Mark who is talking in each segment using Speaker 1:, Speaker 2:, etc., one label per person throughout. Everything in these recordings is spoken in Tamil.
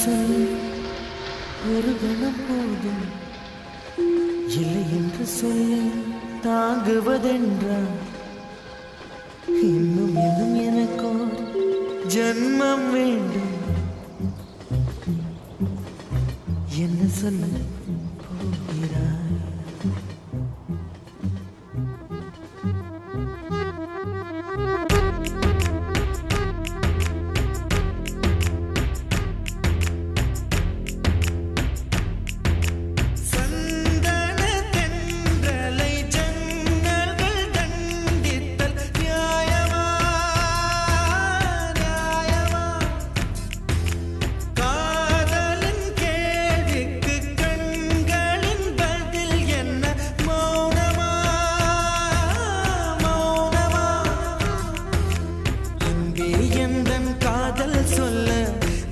Speaker 1: சொல் ஒரு கணம் போதும் இல்லை என்று சொல்லி தாங்குவதென்றால் இன்னும் இன்னும் எனக்கோ ஜன்மம் வேண்டும் என்ன சொல்ல போகிறாய்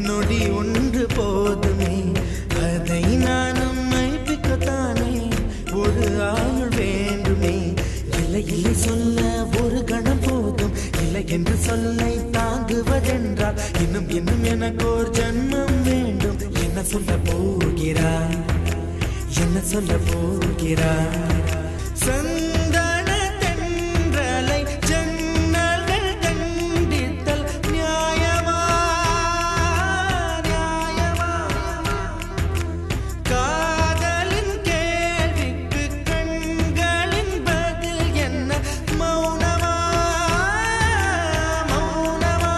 Speaker 1: நொடி ஒன்று போதுமே அதை நானும் மைப்பிக்கத்தானே ஒரு ஆயுள் வேண்டுமே இல்லை இல்லை சொல்ல ஒரு கணம் போதும் இல்லை என்று சொல்லை தாங்குவதென்றால் இன்னும் இன்னும் எனக்கு ஒரு ஜன்மம் வேண்டும் என்ன சொல்ல போகிறாய் என்ன சொல்ல போகிறாய் சந்தன தென்றலை ஜன்னல்கள் கண்டித்தல் நியாயமா நியாயமா காதலின் கேள்விக்கு கண்களின் பதில் என்ன மௌனமா மௌனமா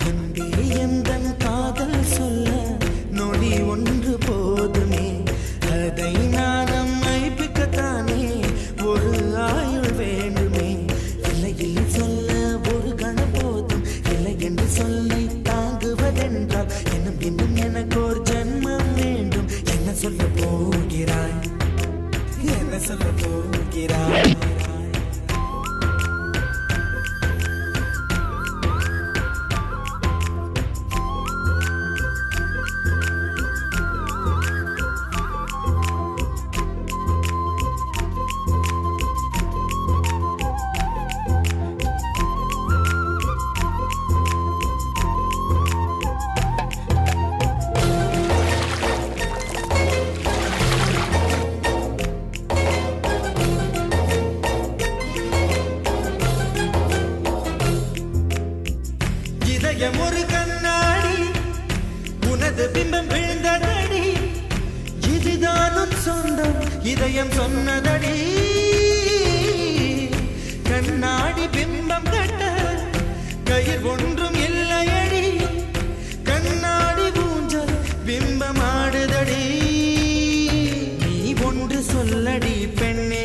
Speaker 1: அன்பே எந்தன் காதல் சொல்ல நொடி ஒன்று போதுமே அதை நானும் மைப்பிக்கத்தானே ஒரு ஆயுள் வேண்டுமே இல்லை இல்லை சொல்ல ஒரு கணம் போதும் இல்லை என்று சொல்லை தாங்குவதென்றால் இன்னும் இன்னும் எனக்கு ஒரு ஜன்மம் வேண்டும் என்ன சொல்ல போகிறாய் என்ன சொல்ல போகிறாய் இதயம் ஒரு கண்ணாடி உனது பிம்பம் விழுந்ததடி இதுதானும் சொந்தம் இதயம் சொன்னதடி கண்ணாடி பிம்பம் கட்ட கயிர் ஒன்றும் இல்லையடி கண்ணாடி ஊஞ்சல் பிம்பம் ஆடுதடி நீ ஒன்று சொல்லடி பெண்ணே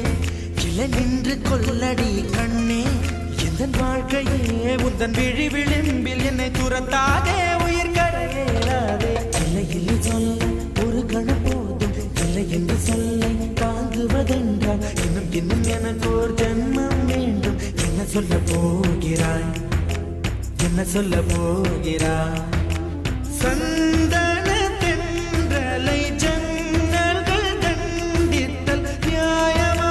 Speaker 1: கிளை நின்று கொல்லடி கண்ணே எந்தன் வாழ்க்கையே உந்தன் விழி விளிம்பில் என்னை துரத்தாதே உயிர் கரையேறாதே இல்லை இல்லை சொல்ல ஒரு கணம் போதும் இல்லை என்று சொல்லை தாங்குவதென்றால் இன்னும் இன்னும் எனக்கு ஒரு ஜன்மம் வேண்டும் என்ன சொல்ல போகிறாய் என்ன சொல்ல போகிறாய் சந்தன தென்றலை ஜன்னல்கள் கண்டித்தல் நியாயமா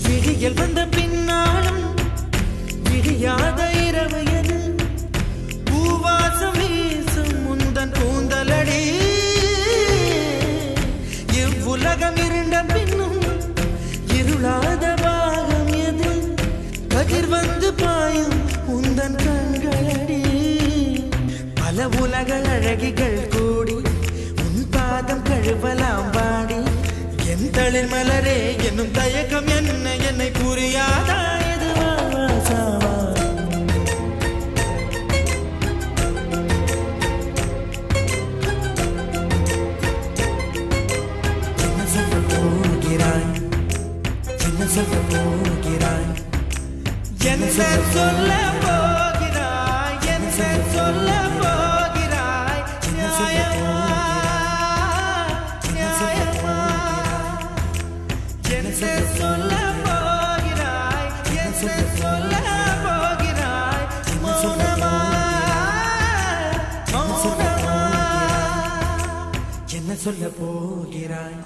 Speaker 1: விடியல் வந்த பின்னாலும் விடியாத இரவு எது பூவாசம் வீசும் முந்தன் கூந்தலடி இவ்வுலகம் இருண்ட பின்னும் இருளாத பாகம் எது கதிர் வந்து பாயும் உந்தன் கண்களடி பல உலக அழகிகள் கூடி உன் பாதம் கழுவலாம் வாடி என் தளிர் மலரே என்னும் தயக்கம் என்ன என்னை புரியாதா இது போகிறாய் என்ன சொல்ல போகிறாய் என்ன சொல்ல போகிறாய் என்ன சொல்ல போகிறாய் நியாயமா நியாயமா என்ன சொல்ல போகிறாய் என்ன சொல்ல போகிறாய் மௌனமா மௌனமா என்ன சொல்ல போகிறாய்